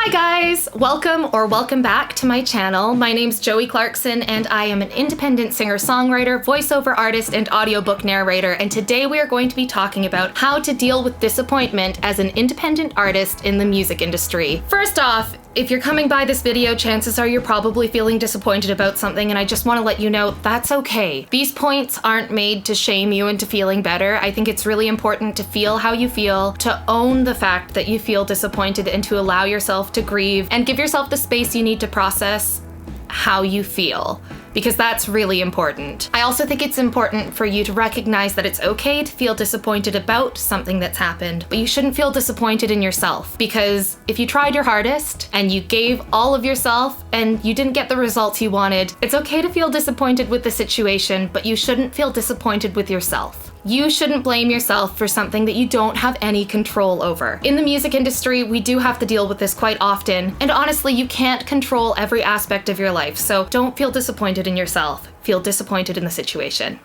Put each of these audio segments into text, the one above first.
Hi guys! Welcome back to my channel. My name's Joey Clarkson and I am an independent singer-songwriter, voiceover artist, and audiobook narrator, and today we are going to be talking about how to deal with disappointment as an independent artist in the music industry. First off, if you're coming by this video, chances are you're probably feeling disappointed about something, and I just want to let you know that's okay. These points aren't made to shame you into feeling better. I think it's really important to feel how you feel, to own the fact that you feel disappointed, and to allow yourself to grieve and give yourself the space you need to process how you feel, because that's really important. I also think it's important for you to recognize that it's okay to feel disappointed about something that's happened, but you shouldn't feel disappointed in yourself, because if you tried your hardest and you gave all of yourself and you didn't get the results you wanted, it's okay to feel disappointed with the situation, but you shouldn't feel disappointed with yourself. You shouldn't blame yourself for something that you don't have any control over. In the music industry, we do have to deal with this quite often, and honestly, you can't control every aspect of your life, so don't feel disappointed in yourself. Feel disappointed in the situation,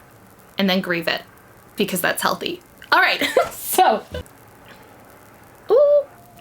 and then grieve it, because that's healthy. All right,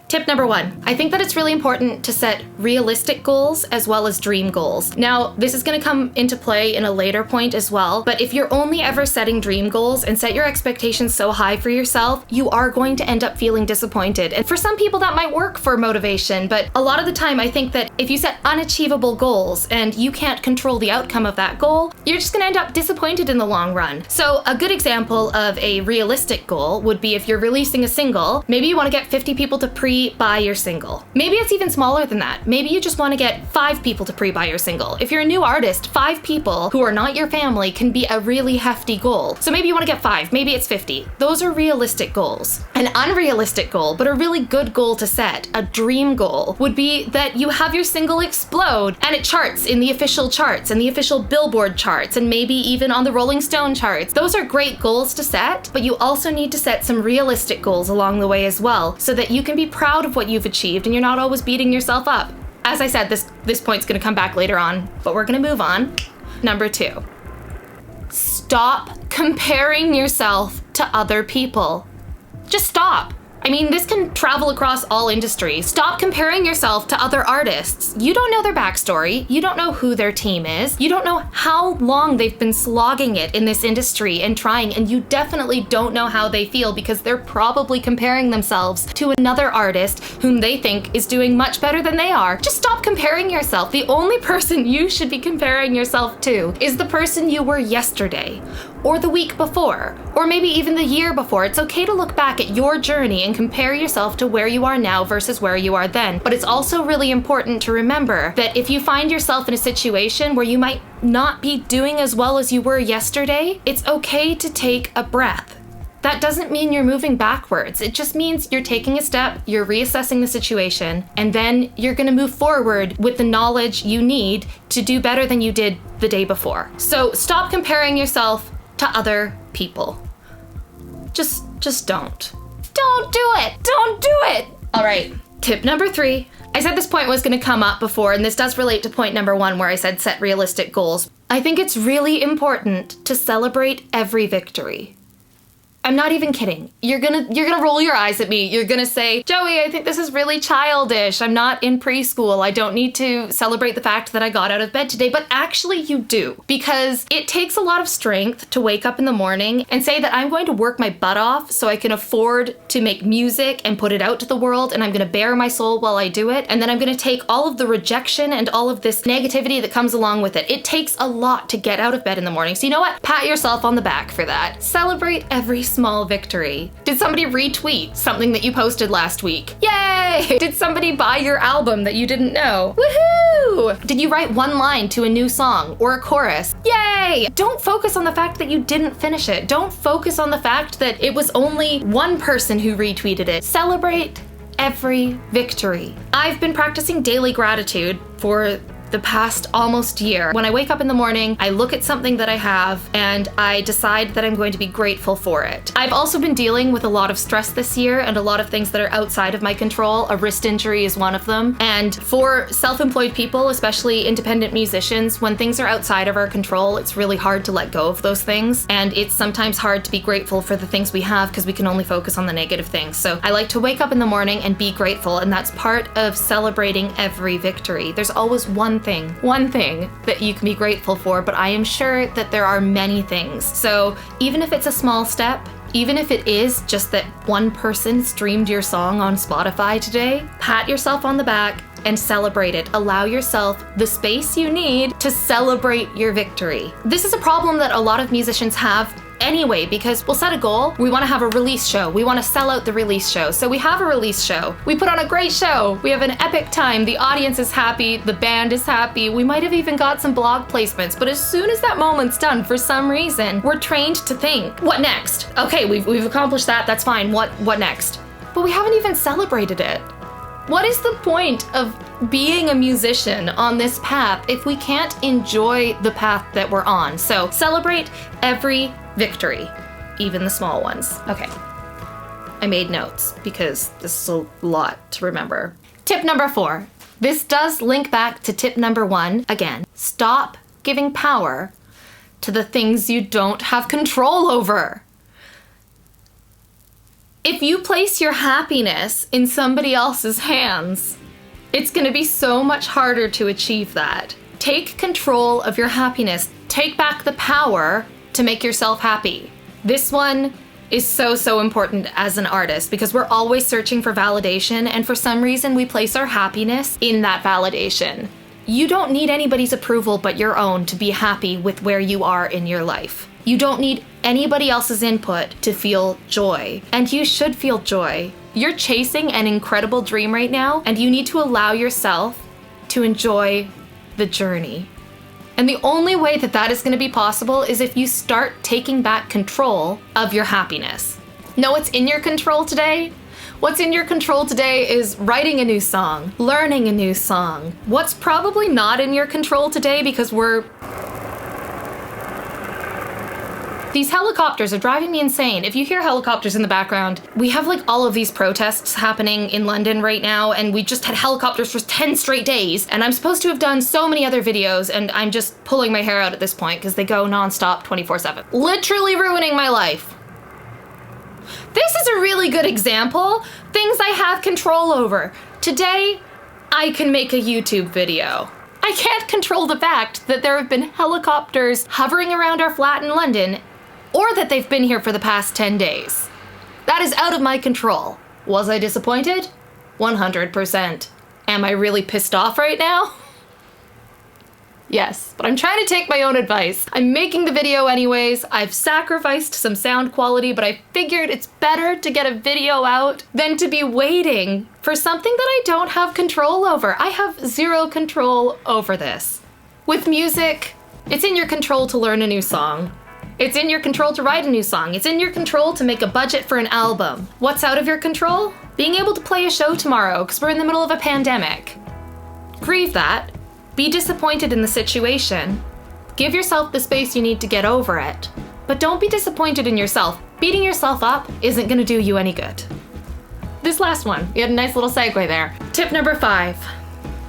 Tip number 1, I think that it's really important to set realistic goals as well as dream goals. Now, this is going to come into play in a later point as well, but if you're only ever setting dream goals and set your expectations so high for yourself, you are going to end up feeling disappointed. And for some people that might work for motivation, but a lot of the time I think that if you set unachievable goals and you can't control the outcome of that goal, you're just going to end up disappointed in the long run. So a good example of a realistic goal would be if you're releasing a single, maybe you want to get 50 people to pre-buy your single. Maybe it's even smaller than that. Maybe you just want to get 5 people to pre-buy your single. If you're a new artist, 5 people who are not your family can be a really hefty goal. So maybe you want to get 5, maybe it's 50. Those are realistic goals. An unrealistic goal, but a really good goal to set, a dream goal, would be that you have your single explode and it charts in the official charts and the official Billboard charts and maybe even on the Rolling Stone charts. Those are great goals to set, but you also need to set some realistic goals along the way as well, so that you can be proud of what you've achieved and you're not always beating yourself up. As I said, this point's gonna come back later on, but we're gonna move on. Number 2, stop comparing yourself to other people. Just stop. I mean, this can travel across all industries. Stop comparing yourself to other artists. You don't know their backstory. You don't know who their team is. You don't know how long they've been slogging it in this industry and trying, and you definitely don't know how they feel because they're probably comparing themselves to another artist whom they think is doing much better than they are. Just stop comparing yourself. The only person you should be comparing yourself to is the person you were yesterday, or the week before, or maybe even the year before. It's okay to look back at your journey and compare yourself to where you are now versus where you are then. But it's also really important to remember that if you find yourself in a situation where you might not be doing as well as you were yesterday, it's okay to take a breath. That doesn't mean you're moving backwards. It just means you're taking a step, you're reassessing the situation, and then you're gonna move forward with the knowledge you need to do better than you did the day before. So stop comparing yourself to other people. Just don't. Don't do it! Don't do it! All right, tip number 3. I said this point was gonna come up before, and this does relate to point number 1 where I said set realistic goals. I think it's really important to celebrate every victory. I'm not even kidding. You're gonna roll your eyes at me. You're gonna say, Joey, I think this is really childish. I'm not in preschool. I don't need to celebrate the fact that I got out of bed today. But actually you do, because it takes a lot of strength to wake up in the morning and say that I'm going to work my butt off so I can afford to make music and put it out to the world, and I'm gonna bare my soul while I do it, and then I'm gonna take all of the rejection and all of this negativity that comes along with it. It takes a lot to get out of bed in the morning. So you know what? Pat yourself on the back for that. Celebrate every small victory. Did somebody retweet something that you posted last week? Yay! Did somebody buy your album that you didn't know? Woohoo! Did you write one line to a new song or a chorus? Yay! Don't focus on the fact that you didn't finish it. Don't focus on the fact that it was only one person who retweeted it. Celebrate every victory. I've been practicing daily gratitude for the past almost year. When I wake up in the morning, I look at something that I have and I decide that I'm going to be grateful for it. I've also been dealing with a lot of stress this year and a lot of things that are outside of my control. A wrist injury is one of them. And for self-employed people, especially independent musicians, when things are outside of our control, it's really hard to let go of those things. And it's sometimes hard to be grateful for the things we have because we can only focus on the negative things. So I like to wake up in the morning and be grateful, and that's part of celebrating every victory. There's always one thing that you can be grateful for, but I am sure that there are many things. So even if it's a small step, even if it is just that one person streamed your song on Spotify today, pat yourself on the back and celebrate it. Allow yourself the space you need to celebrate your victory. This is a problem that a lot of musicians have anyway, because we'll set a goal. We want to have a release show. We want to sell out the release show. So we have a release show. We put on a great show. We have an epic time. The audience is happy. The band is happy. We might have even got some blog placements. But as soon as that moment's done, for some reason, we're trained to think, what next? Okay, we've accomplished that. That's fine. What next? But we haven't even celebrated it. What is the point of being a musician on this path if we can't enjoy the path that we're on? So celebrate every victory, even the small ones. Okay, I made notes because this is a lot to remember. Tip number 4. This does link back to tip number 1. Again, stop giving power to the things you don't have control over. If you place your happiness in somebody else's hands, it's going to be so much harder to achieve that. Take control of your happiness. Take back the power to make yourself happy. This one is so important as an artist because we're always searching for validation, and for some reason we place our happiness in that validation. You don't need anybody's approval but your own to be happy with where you are in your life. You don't need anybody else's input to feel joy, and you should feel joy. You're chasing an incredible dream right now, and you need to allow yourself to enjoy the journey. And the only way that that is going to be possible is if you start taking back control of your happiness. Know what's in your control today? What's in your control today is writing a new song, learning a new song. What's probably not in your control today, because these helicopters are driving me insane. If you hear helicopters in the background, we have like all of these protests happening in London right now, and we just had helicopters for 10 straight days. And I'm supposed to have done so many other videos, and I'm just pulling my hair out at this point because they go nonstop 24/7. Literally ruining my life. This is a really good example. Things I have control over. Today, I can make a YouTube video. I can't control the fact that there have been helicopters hovering around our flat in London, or that they've been here for the past 10 days. That is out of my control. Was I disappointed? 100%. Am I really pissed off right now? Yes, but I'm trying to take my own advice. I'm making the video anyways. I've sacrificed some sound quality, but I figured it's better to get a video out than to be waiting for something that I don't have control over. I have zero control over this. With music, it's in your control to learn a new song. It's in your control to write a new song. It's in your control to make a budget for an album. What's out of your control? Being able to play a show tomorrow because we're in the middle of a pandemic. Grieve that. Be disappointed in the situation. Give yourself the space you need to get over it. But don't be disappointed in yourself. Beating yourself up isn't going to do you any good. This last one, you had a nice little segue there. Tip number 5.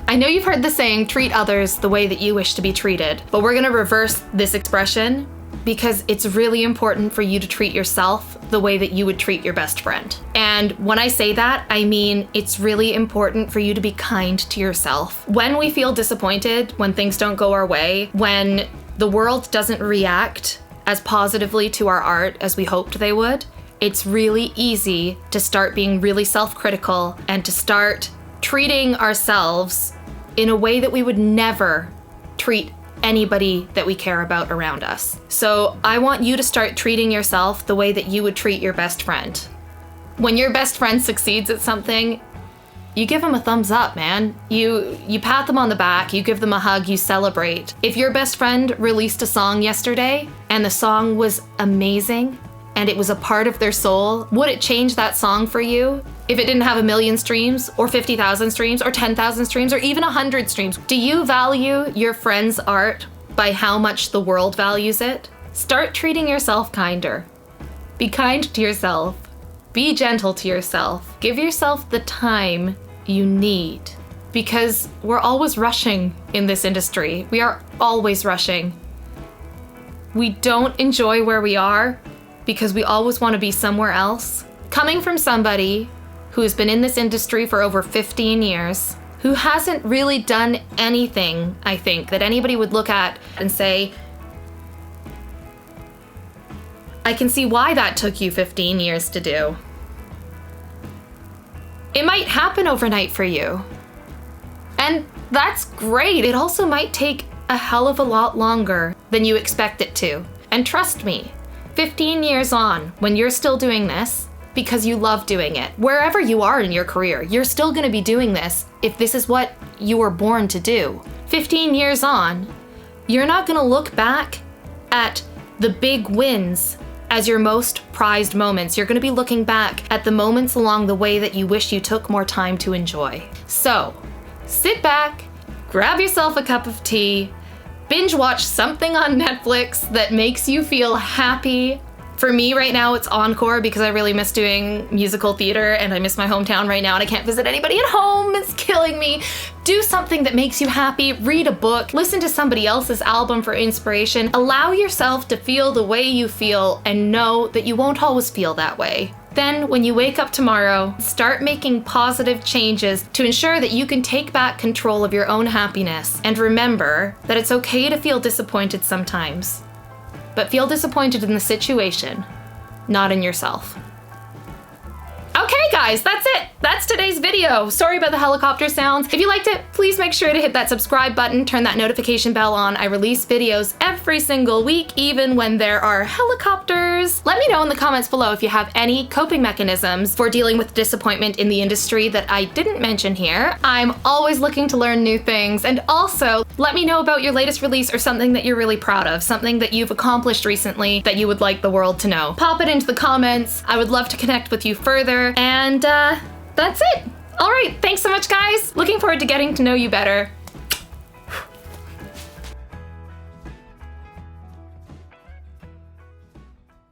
I know you've heard the saying, treat others the way that you wish to be treated, but we're going to reverse this expression because it's really important for you to treat yourself the way that you would treat your best friend. And when I say that, I mean it's really important for you to be kind to yourself. When we feel disappointed, when things don't go our way, when the world doesn't react as positively to our art as we hoped they would, it's really easy to start being really self-critical and to start treating ourselves in a way that we would never treat anybody that we care about around us. So I want you to start treating yourself the way that you would treat your best friend. When your best friend succeeds at something, you give them a thumbs up, man. You pat them on the back, you give them a hug, you celebrate. If your best friend released a song yesterday and the song was amazing and it was a part of their soul, would it change that song for you? if it didn't have 1 million streams or 50,000 streams or 10,000 streams or even 100 streams? Do you value your friend's art by how much the world values it? Start treating yourself kinder. Be kind to yourself. Be gentle to yourself. Give yourself the time you need, because we're always rushing in this industry. We are always rushing. We don't enjoy where we are because we always want to be somewhere else. Coming from somebody who has been in this industry for over 15 years, who hasn't really done anything, I think, that anybody would look at and say, I can see why that took you 15 years to do. It might happen overnight for you. And that's great. It also might take a hell of a lot longer than you expect it to. And trust me, 15 years on, when you're still doing this, because you love doing it, wherever you are in your career, you're still gonna be doing this if this is what you were born to do. 15 years on, you're not gonna look back at the big wins as your most prized moments. You're gonna be looking back at the moments along the way that you wish you took more time to enjoy. So, sit back, grab yourself a cup of tea, binge watch something on Netflix that makes you feel happy. For me right now, it's Encore because I really miss doing musical theater and I miss my hometown right now and I can't visit anybody at home. It's killing me. Do something that makes you happy. Read a book. Listen to somebody else's album for inspiration. Allow yourself to feel the way you feel and know that you won't always feel that way. Then, when you wake up tomorrow, start making positive changes to ensure that you can take back control of your own happiness. And remember that it's okay to feel disappointed sometimes. But feel disappointed in the situation, not in yourself. Okay guys, that's it. That's today's video. Sorry about the helicopter sounds. If you liked it, please make sure to hit that subscribe button, turn that notification bell on. I release videos every single week, even when there are helicopters. Let me know in the comments below if you have any coping mechanisms for dealing with disappointment in the industry that I didn't mention here. I'm always looking to learn new things, and also let me know about your latest release or something that you're really proud of, something that you've accomplished recently that you would like the world to know. Pop it into the comments. I would love to connect with you further, and that's it. All right, thanks so much, guys. Looking forward to getting to know you better.